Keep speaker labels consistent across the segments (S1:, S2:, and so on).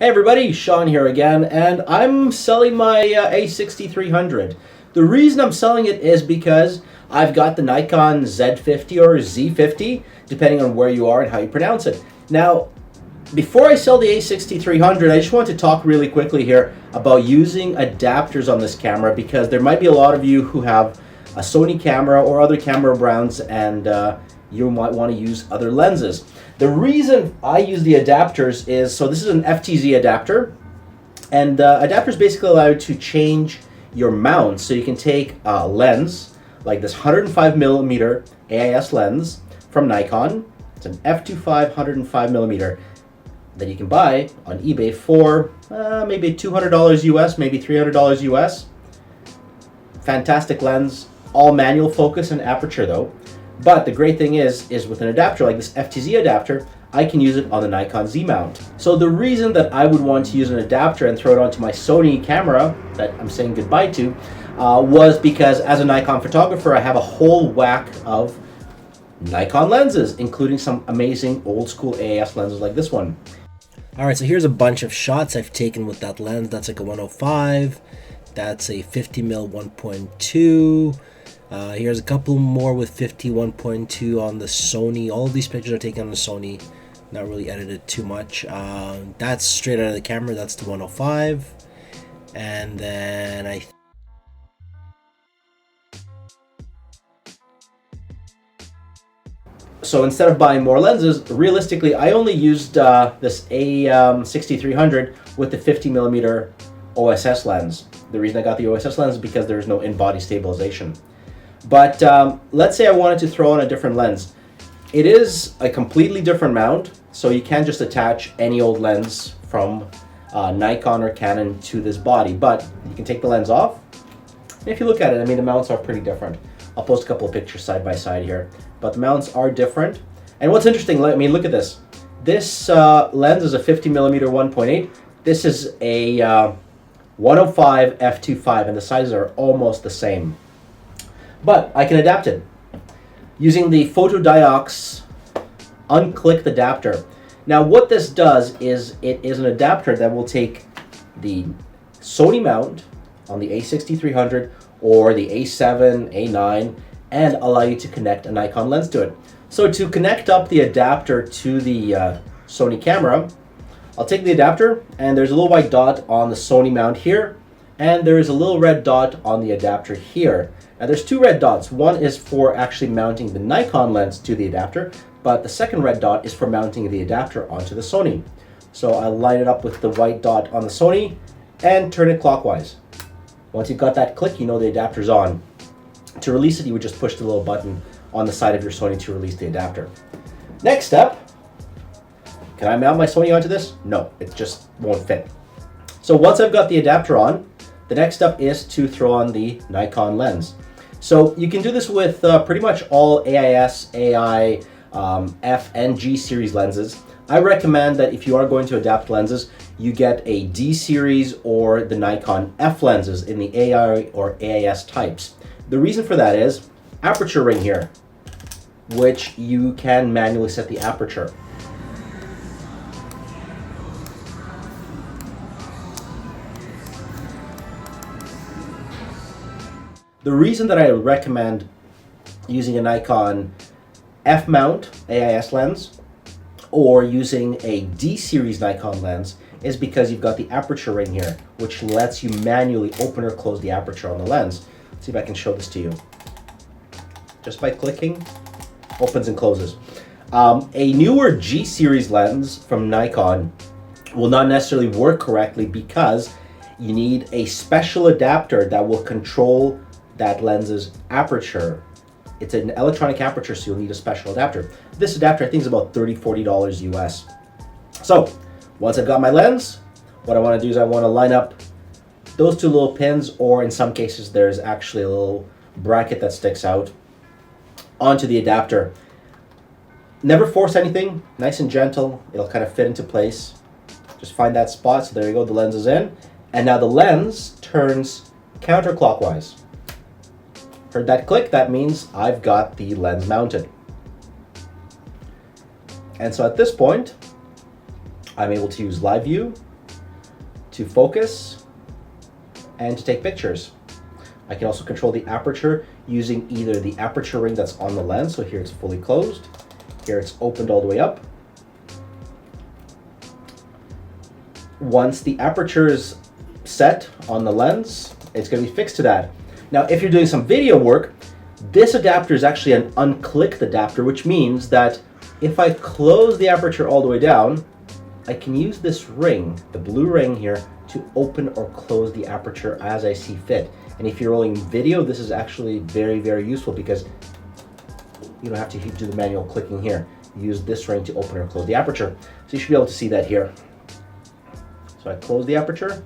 S1: Hey everybody, Sean here again, and I'm selling my A6300. The reason I'm selling it is because I've got the Nikon Z50 or Z50, depending on where you are and how you pronounce it. Now, before I sell the A6300, I just want to talk really quickly here about using adapters on this camera, because there might be a lot of you who have a Sony camera or other camera brands, and you might want to use other lenses. The reason I use the adapters is, so this is an FTZ adapter, and adapters basically allow you to change your mount. So you can take a lens, like this 105mm AIS lens from Nikon. It's an f2.5 105mm that you can buy on eBay for maybe $200 US, maybe $300 US. Fantastic lens, all manual focus and aperture though. But the great thing is with an adapter like this FTZ adapter, I can use it on the Nikon Z mount. So the reason that I would want to use an adapter and throw it onto my Sony camera that I'm saying goodbye to was because as a Nikon photographer, I have a whole whack of Nikon lenses, including some amazing old school AIS lenses like this one.
S2: Alright, so here's a bunch of shots I've taken with that lens. That's like a 105, that's a 50mm 1.2. Here's a couple more with 51.2 on the Sony. All of these pictures are taken on the Sony, not really edited too much. That's straight out of the camera, that's the 105. And then
S1: So instead of buying more lenses, realistically, I only used this A6300 with the 50mm OSS lens. The reason I got the OSS lens is because there's no in-body stabilization. But let's say I wanted to throw on a different lens. It is a completely different mount, so you can't just attach any old lens from Nikon or Canon to this body, but you can take the lens off. And if you look at it, I mean, the mounts are pretty different. I'll post a couple of pictures side by side here, but the mounts are different. And what's interesting, I mean, look at this. This lens is a 50mm 1.8. This is a 105 f2.5, and the sizes are almost the same. But I can adapt it using the Photodiox unclicked adapter. Now what this does is it is an adapter that will take the Sony mount on the A6300 or the A7, A9 and allow you to connect a Nikon lens to it. So to connect up the adapter to the Sony camera, I'll take the adapter, and there's a little white dot on the Sony mount here, and there is a little red dot on the adapter here. Now there's two red dots. One is for actually mounting the Nikon lens to the adapter, but the second red dot is for mounting the adapter onto the Sony. So I'll line it up with the white dot on the Sony and turn it clockwise. Once you've got that click, you know the adapter's on. To release it, you would just push the little button on the side of your Sony to release the adapter. Next step, can I mount my Sony onto this? No, it just won't fit. So once I've got the adapter on, the next step is to throw on the Nikon lens. So you can do this with pretty much all AIS, AI, F and G series lenses. I recommend that if you are going to adapt lenses, you get a D series or the Nikon F lenses in the AI or AIS types. The reason for that is aperture ring here, which you can manually set the aperture. The reason that I recommend using a Nikon F mount AIS lens or using a D series Nikon lens is because you've got the aperture ring here, which lets you manually open or close the aperture on the lens. Let's see if I can show this to you. Just by clicking, opens and closes. A newer G series lens from Nikon will not necessarily work correctly because you need a special adapter that will control that lens's aperture. It's an electronic aperture, so you'll need a special adapter. This adapter I think is about $30–40 US. So once I've got my lens, what I want to do is I want to line up those two little pins, or in some cases there's actually a little bracket that sticks out, onto the adapter. Never force anything, nice and gentle, it'll kind of fit into place. Just find that spot, so there you go, the lens is in. And now the lens turns counterclockwise. Heard that click? That means I've got the lens mounted. And so at this point, I'm able to use live view to focus and to take pictures. I can also control the aperture using either the aperture ring that's on the lens. So here it's fully closed. Here it's opened all the way up. Once the aperture is set on the lens, it's going to be fixed to that. Now, if you're doing some video work, this adapter is actually an unclicked adapter, which means that if I close the aperture all the way down, I can use this ring, the blue ring here, to open or close the aperture as I see fit. And if you're rolling video, this is actually very, very useful because you don't have to do the manual clicking here. Use this ring to open or close the aperture. So you should be able to see that here. So I close the aperture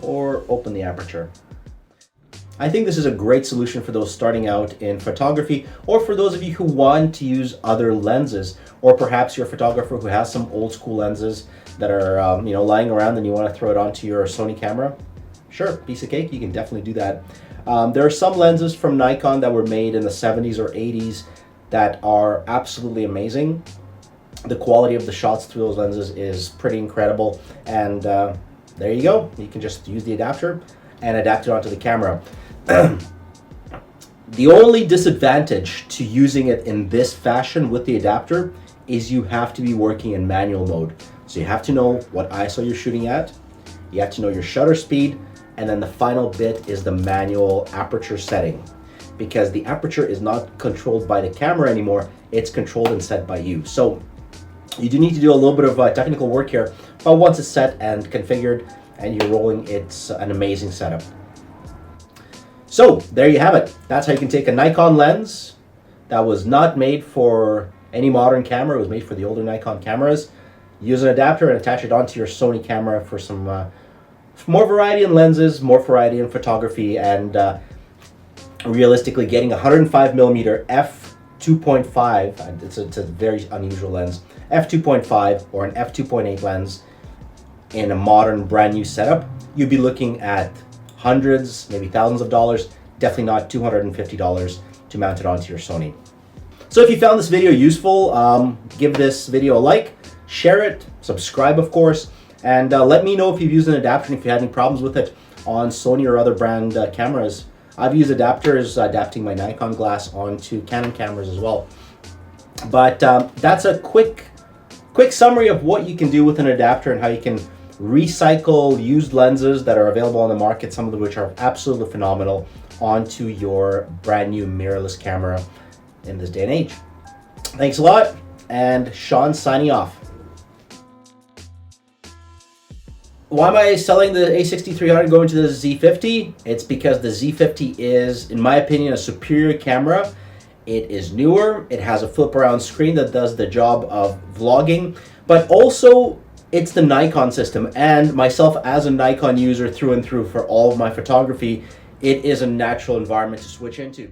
S1: or open the aperture. I think this is a great solution for those starting out in photography, or for those of you who want to use other lenses, or perhaps you're a photographer who has some old school lenses that are lying around and you want to throw it onto your Sony camera. Sure, piece of cake, you can definitely do that. There are some lenses from Nikon that were made in the 70s or 80s that are absolutely amazing. The quality of the shots through those lenses is pretty incredible, and there you go. You can just use the adapter and adapt it onto the camera. The only disadvantage to using it in this fashion with the adapter is you have to be working in manual mode. So you have to know what ISO you're shooting at, you have to know your shutter speed, and then the final bit is the manual aperture setting. Because the aperture is not controlled by the camera anymore, it's controlled and set by you. So you do need to do a little bit of technical work here, but once it's set and configured and you're rolling, it's an amazing setup. So there you have it. That's how you can take a Nikon lens that was not made for any modern camera. It was made for the older Nikon cameras. Use an adapter and attach it onto your Sony camera for some more variety in lenses, more variety in photography, and realistically getting 105mm f2.5. It's a very unusual lens. f2.5 or an f2.8 lens in a modern brand new setup. You'd be looking at hundreds, maybe thousands of dollars, definitely not $250 to mount it onto your Sony. So if you found this video useful, give this video a like, share it, subscribe of course, and let me know if you've used an adapter and if you had any problems with it on Sony or other brand cameras. I've used adapters adapting my Nikon glass onto Canon cameras as well. But that's a quick summary of what you can do with an adapter and how you can recycle used lenses that are available on the market, some of which are absolutely phenomenal, onto your brand new mirrorless camera in this day and age. Thanks a lot, and Sean signing off. Why am I selling the A6300 going to the Z50? It's because the Z50 is, in my opinion, a superior camera. It is newer, it has a flip around screen that does the job of vlogging, but also it's the Nikon system, and myself as a Nikon user through and through for all of my photography, it is a natural environment to switch into.